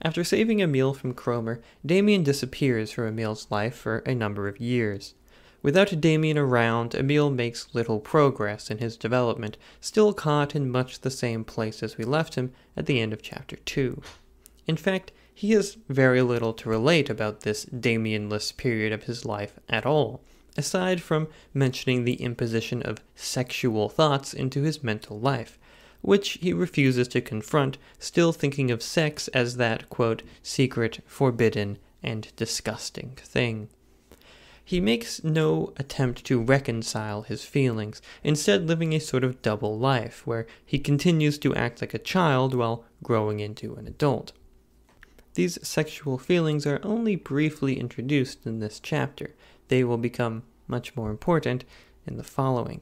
After saving Emil from Cromer, Damien disappears from Emil's life for a number of years. Without Damien around, Emil makes little progress in his development, still caught in much the same place as we left him at the end of Chapter 2. In fact, he has very little to relate about this Damien-less period of his life at all, aside from mentioning the imposition of sexual thoughts into his mental life, which he refuses to confront, still thinking of sex as that, quote, secret, forbidden, and disgusting thing. He makes no attempt to reconcile his feelings, instead living a sort of double life, where he continues to act like a child while growing into an adult. These sexual feelings are only briefly introduced in this chapter. They will become much more important in the following.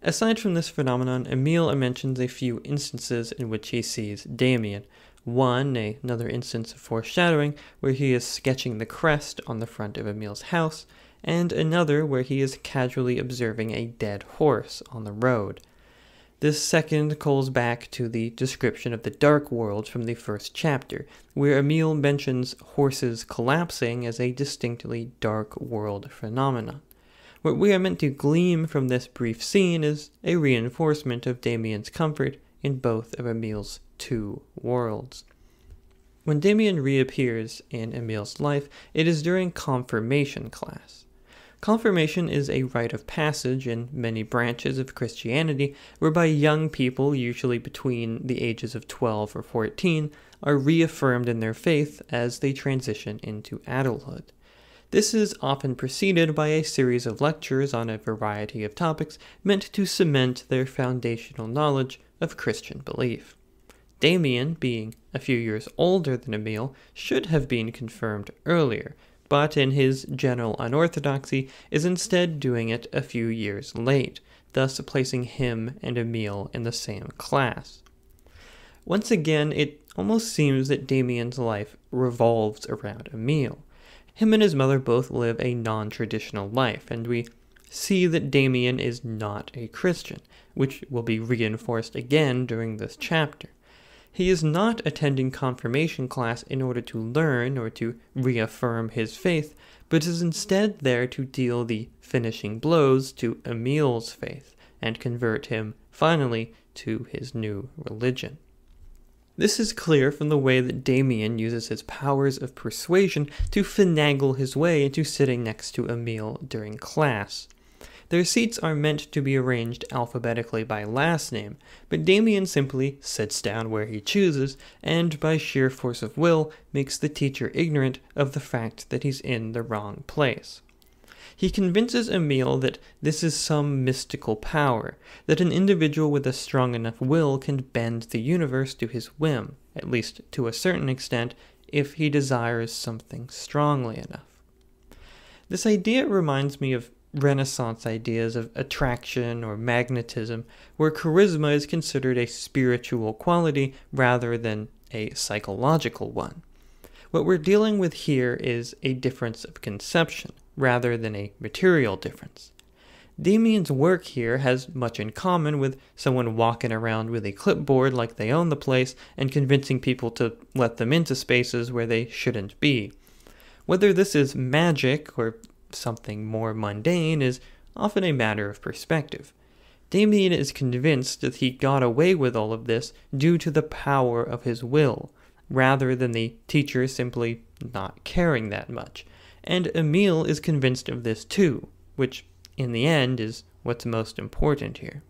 Aside from this phenomenon, Emile mentions a few instances in which he sees Damien. One, another instance of foreshadowing, where he is sketching the crest on the front of Emile's house, and another where he is casually observing a dead horse on the road. This second calls back to the description of the Dark World from the first chapter, where Emile mentions horses collapsing as a distinctly Dark World phenomenon. What we are meant to glean from this brief scene is a reinforcement of Damien's comfort in both of Emile's two worlds. When Damien reappears in Emile's life, it is during confirmation class. Confirmation is a rite of passage in many branches of Christianity, whereby young people, usually between the ages of 12 or 14, are reaffirmed in their faith as they transition into adulthood. This is often preceded by a series of lectures on a variety of topics meant to cement their foundational knowledge of Christian belief. Damien, being a few years older than Emile, should have been confirmed earlier, but in his general unorthodoxy is instead doing it a few years late, thus placing him and Emile in the same class. Once again, it almost seems that Damien's life revolves around Emile. Him and his mother both live a non-traditional life, and we see that Damien is not a Christian, which will be reinforced again during this chapter. He is not attending confirmation class in order to learn or to reaffirm his faith, but is instead there to deal the finishing blows to Emile's faith and convert him, finally, to his new religion. This is clear from the way that Damien uses his powers of persuasion to finagle his way into sitting next to Emile during class. Their seats are meant to be arranged alphabetically by last name, but Damien simply sits down where he chooses, and by sheer force of will makes the teacher ignorant of the fact that he's in the wrong place. He convinces Emile that this is some mystical power, that an individual with a strong enough will can bend the universe to his whim, at least to a certain extent, if he desires something strongly enough. This idea reminds me of Renaissance ideas of attraction or magnetism, where charisma is considered a spiritual quality rather than a psychological one. What we're dealing with here is a difference of conception, rather than a material difference. Damien's work here has much in common with someone walking around with a clipboard like they own the place and convincing people to let them into spaces where they shouldn't be. Whether this is magic or something more mundane is often a matter of perspective. Damien is convinced that he got away with all of this due to the power of his will, rather than the teacher simply not caring that much. And Emile is convinced of this too, which in the end is what's most important here.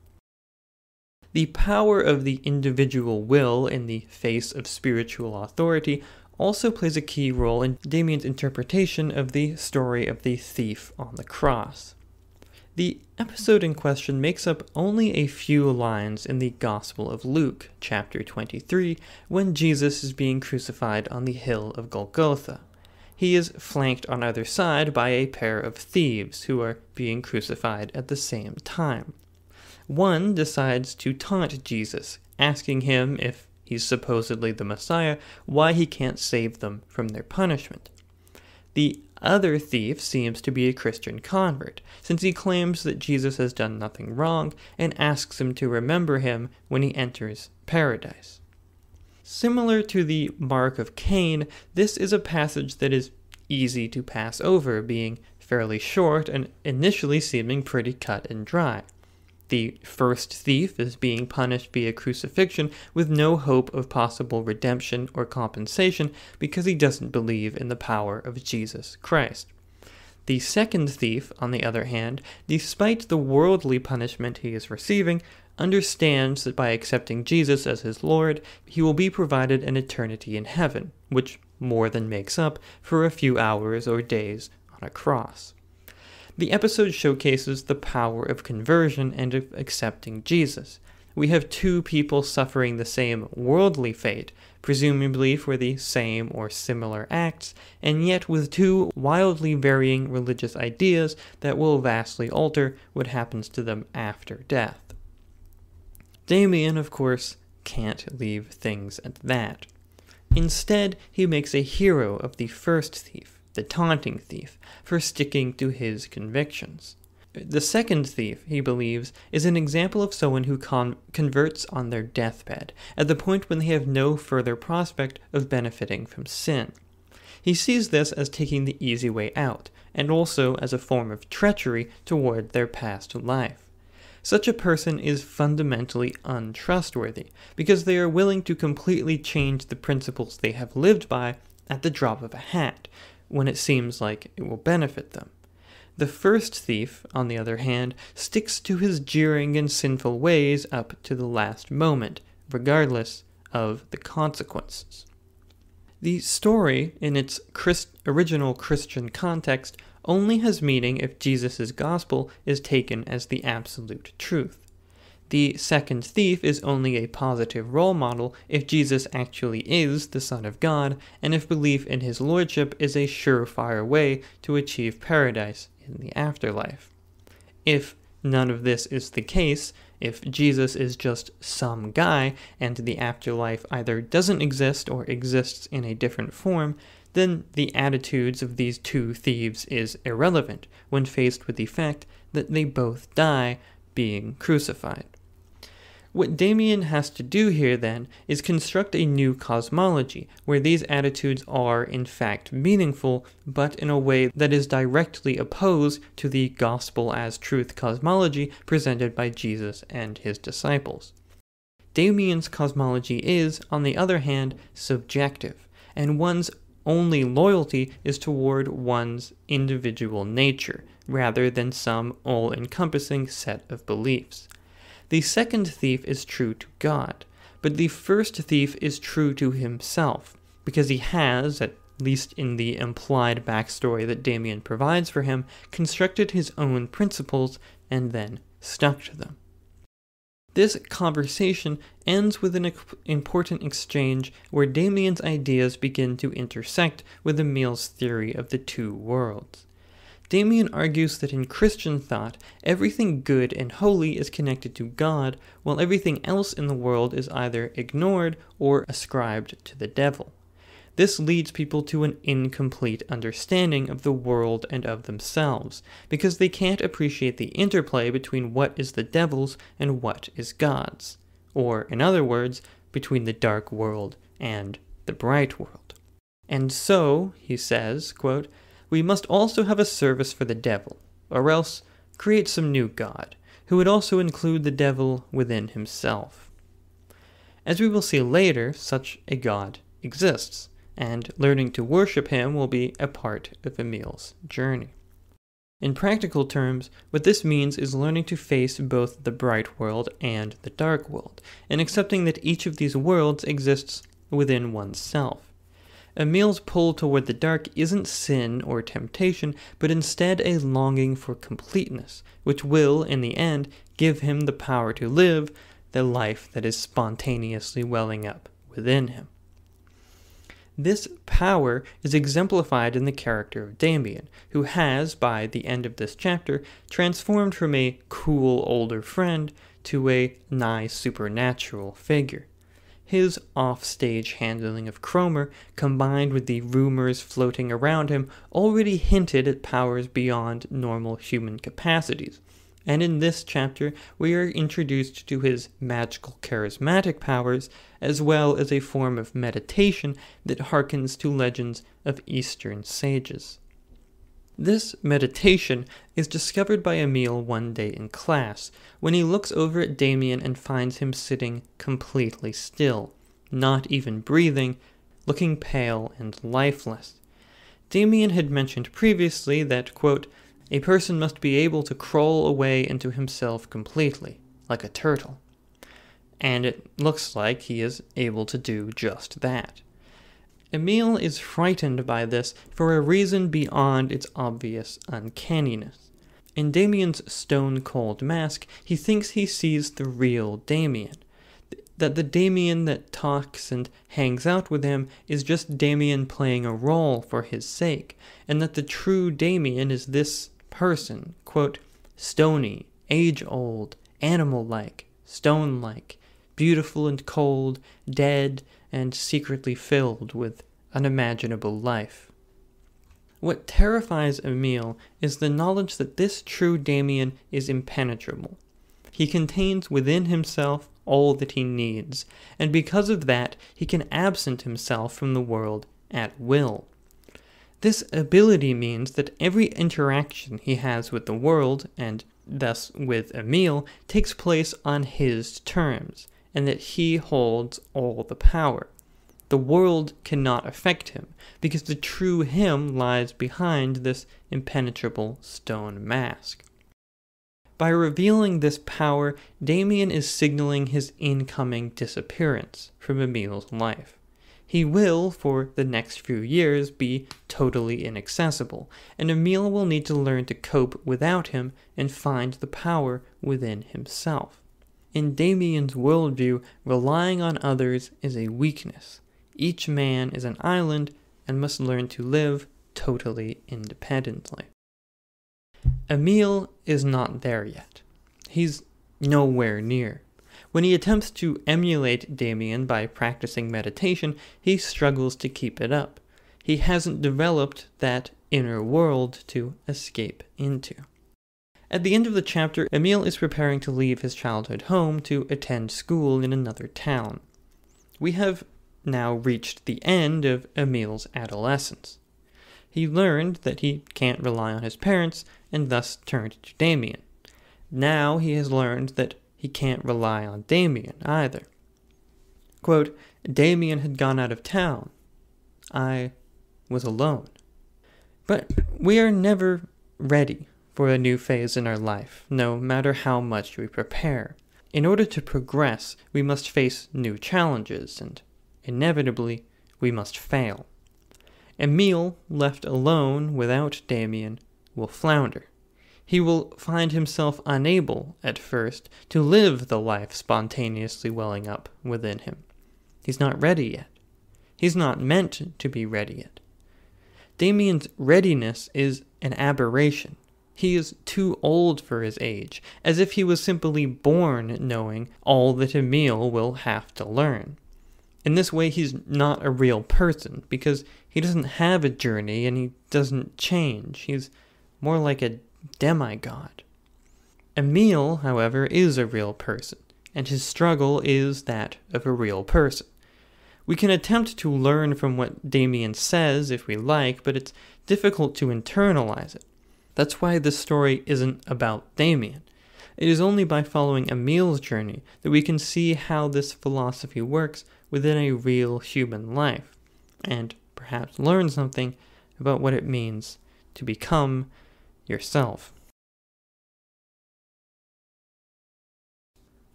The power of the individual will in the face of spiritual authority also plays a key role in Damien's interpretation of the story of the thief on the cross. The episode in question makes up only a few lines in the Gospel of Luke, chapter 23, when Jesus is being crucified on the hill of Golgotha. He is flanked on either side by a pair of thieves who are being crucified at the same time. One decides to taunt Jesus, asking him, if he's supposedly the Messiah, why he can't save them from their punishment. The other thief seems to be a Christian convert, since he claims that Jesus has done nothing wrong and asks him to remember him when he enters paradise. Similar to the Mark of Cain, this is a passage that is easy to pass over, being fairly short and initially seeming pretty cut and dry. The first thief is being punished via crucifixion with no hope of possible redemption or compensation because he doesn't believe in the power of Jesus Christ. The second thief, on the other hand, despite the worldly punishment he is receiving, understands that by accepting Jesus as his Lord, he will be provided an eternity in heaven, which more than makes up for a few hours or days on a cross. The episode showcases the power of conversion and of accepting Jesus. We have two people suffering the same worldly fate, presumably for the same or similar acts, and yet with two wildly varying religious ideas that will vastly alter what happens to them after death. Damien, of course, can't leave things at that. Instead, he makes a hero of the first thief, the taunting thief, for sticking to his convictions. The second thief, he believes, is an example of someone who converts on their deathbed, at the point when they have no further prospect of benefiting from sin. He sees this as taking the easy way out, and also as a form of treachery toward their past life. Such a person is fundamentally untrustworthy, because they are willing to completely change the principles they have lived by at the drop of a hat, when it seems like it will benefit them. The first thief, on the other hand, sticks to his jeering and sinful ways up to the last moment, regardless of the consequences. The story, in its original Christian context, only has meaning if Jesus' gospel is taken as the absolute truth. The second thief is only a positive role model if Jesus actually is the Son of God, and if belief in his lordship is a surefire way to achieve paradise in the afterlife. If none of this is the case, if Jesus is just some guy, and the afterlife either doesn't exist or exists in a different form, then the attitudes of these two thieves is irrelevant when faced with the fact that they both die being crucified. What Damien has to do here, then, is construct a new cosmology, where these attitudes are, in fact, meaningful, but in a way that is directly opposed to the gospel-as-truth cosmology presented by Jesus and his disciples. Damien's cosmology is, on the other hand, subjective, and one's only loyalty is toward one's individual nature, rather than some all-encompassing set of beliefs. The second thief is true to God, but the first thief is true to himself, because he has, at least in the implied backstory that Damien provides for him, constructed his own principles and then stuck to them. This conversation ends with an important exchange where Damien's ideas begin to intersect with Emil's theory of the two worlds. Damien argues that in Christian thought, everything good and holy is connected to God, while everything else in the world is either ignored or ascribed to the devil. This leads people to an incomplete understanding of the world and of themselves, because they can't appreciate the interplay between what is the devil's and what is God's, or, in other words, between the dark world and the bright world. And so, he says, quote, "We must also have a service for the devil, or else create some new god, who would also include the devil within himself." As we will see later, such a god exists, and learning to worship him will be a part of Emil's journey. In practical terms, what this means is learning to face both the bright world and the dark world, and accepting that each of these worlds exists within oneself. Emil's pull toward the dark isn't sin or temptation, but instead a longing for completeness, which will, in the end, give him the power to live the life that is spontaneously welling up within him. This power is exemplified in the character of Damien, who has, by the end of this chapter, transformed from a cool older friend to a nigh supernatural figure. His off-stage handling of Cromer, combined with the rumors floating around him, already hinted at powers beyond normal human capacities. And in this chapter, we are introduced to his magical charismatic powers, as well as a form of meditation that harkens to legends of Eastern sages. This meditation is discovered by Emil one day in class, when he looks over at Damien and finds him sitting completely still, not even breathing, looking pale and lifeless. Damien had mentioned previously that, quote, "A person must be able to crawl away into himself completely, like a turtle." And it looks like he is able to do just that. Emil is frightened by this for a reason beyond its obvious uncanniness. In Damien's stone-cold mask, he thinks he sees the real Damien. that the Damien that talks and hangs out with him is just Damien playing a role for his sake, and that the true Damien is this person, quote, stony, age-old, animal-like, stone-like, beautiful and cold, dead, and secretly filled with unimaginable life. What terrifies Emile is the knowledge that this true Damien is impenetrable. He contains within himself all that he needs, and because of that, he can absent himself from the world at will. This ability means that every interaction he has with the world, and thus with Emile, takes place on his terms, and that he holds all the power. The world cannot affect him, because the true him lies behind this impenetrable stone mask. By revealing this power, Damien is signaling his incoming disappearance from Emile's life. He will, for the next few years, be totally inaccessible, and Emile will need to learn to cope without him and find the power within himself. In Damien's worldview, relying on others is a weakness. Each man is an island and must learn to live totally independently. Emile is not there yet. He's nowhere near. When he attempts to emulate Damien by practicing meditation, he struggles to keep it up. He hasn't developed that inner world to escape into. At the end of the chapter, Emile is preparing to leave his childhood home to attend school in another town. We have now reached the end of Emile's adolescence. He learned that he can't rely on his parents and thus turned to Damien. Now he has learned that he can't rely on Damien either. Quote, Damien had gone out of town. I was alone. But we are never ready for a new phase in our life, no matter how much we prepare. In order to progress, we must face new challenges, and inevitably, we must fail. Emile, left alone without Damien, will flounder. He will find himself unable, at first, to live the life spontaneously welling up within him. He's not ready yet. He's not meant to be ready yet. Damien's readiness is an aberration. He is too old for his age, as if he was simply born knowing all that Emile will have to learn. In this way, he's not a real person, because he doesn't have a journey and he doesn't change. He's more like a demigod. Emile, however, is a real person, and his struggle is that of a real person. We can attempt to learn from what Damien says if we like, but it's difficult to internalize it. That's why this story isn't about Damien. It is only by following Emile's journey that we can see how this philosophy works within a real human life, and perhaps learn something about what it means to become yourself.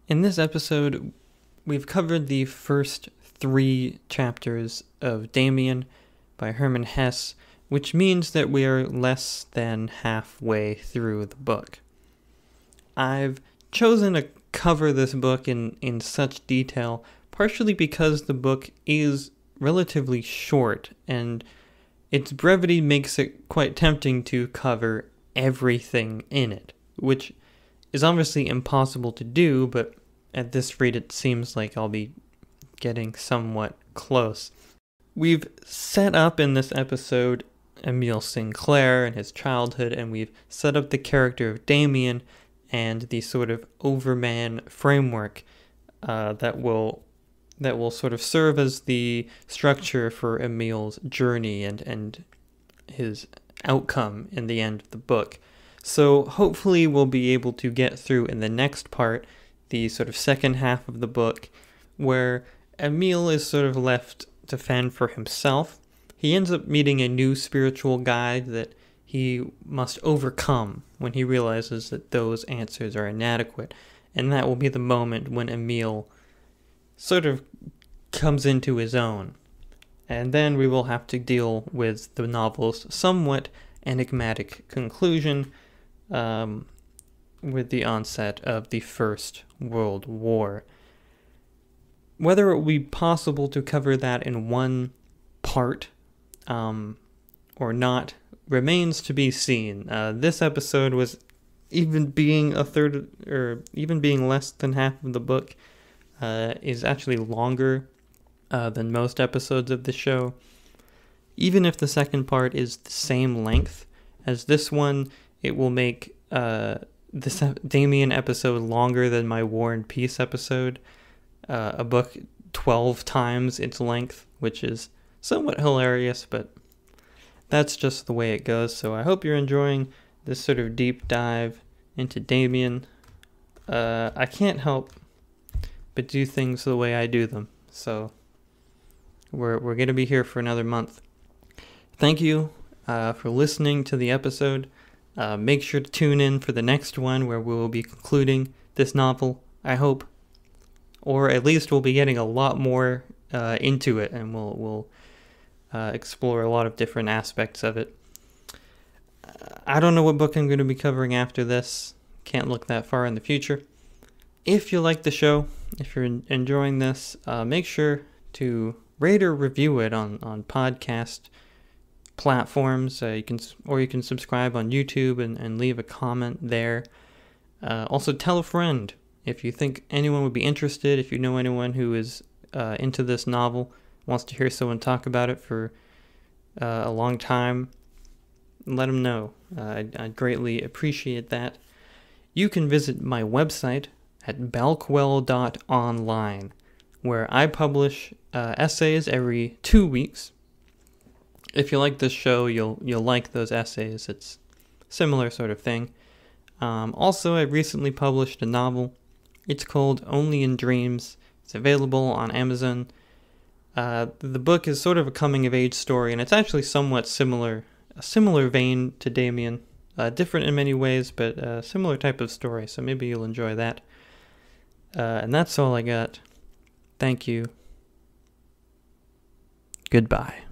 In this episode, we've covered the first 3 chapters of Damien by Hermann Hesse, which means that we are less than halfway through the book. I've chosen to cover this book in such detail, partially because the book is relatively short, and its brevity makes it quite tempting to cover everything in it, which is obviously impossible to do, but at this rate it seems like I'll be getting somewhat close. We've set up in this episode Emile Sinclair and his childhood, and we've set up the character of Damien and the sort of overman framework that will sort of serve as the structure for Emile's journey and his outcome in the end of the book. So hopefully we'll be able to get through in the next part, the sort of second half of the book, where Emile is sort of left to fend for himself. He ends up meeting a new spiritual guide that he must overcome when he realizes that those answers are inadequate. And that will be the moment when Emile sort of comes into his own. And then we will have to deal with the novel's somewhat enigmatic conclusion with the onset of the First World War. Whether it will be possible to cover that in one part or not remains to be seen. This episode was, even being a third, or even being less than half of the book, is actually longer than most episodes of the show. Even if the second part is the same length as this one, it will make this Damien episode longer than my War and Peace episode, a book 12 times its length, which is somewhat hilarious, but that's just the way it goes. So I hope you're enjoying this sort of deep dive into Damien. I can't help but do things the way I do them, so we're going to be here for another month. Thank you for listening to the episode. Make sure to tune in for the next one, where we will be concluding this novel, I hope. Or at least we'll be getting a lot more into it, and we'll explore a lot of different aspects of it. I don't know what book I'm going to be covering after this. Can't look that far in the future. If you like the show, if you're enjoying this, make sure to rate or review it on podcast platforms. You can subscribe on YouTube and leave a comment there. Also, tell a friend if you think anyone would be interested. If you know anyone who is into this novel, wants to hear someone talk about it for a long time, let them know. I'd greatly appreciate that. You can visit my website at balkwell.online, where I publish essays every 2 weeks. If you like this show, you'll like those essays. It's a similar sort of thing. Also, I recently published a novel. It's called Only in Dreams. It's available on Amazon. The book is sort of a coming-of-age story, and it's actually somewhat similar, a similar vein to Damien. Different in many ways, but a similar type of story, so maybe you'll enjoy that. And that's all I got. Thank you. Goodbye.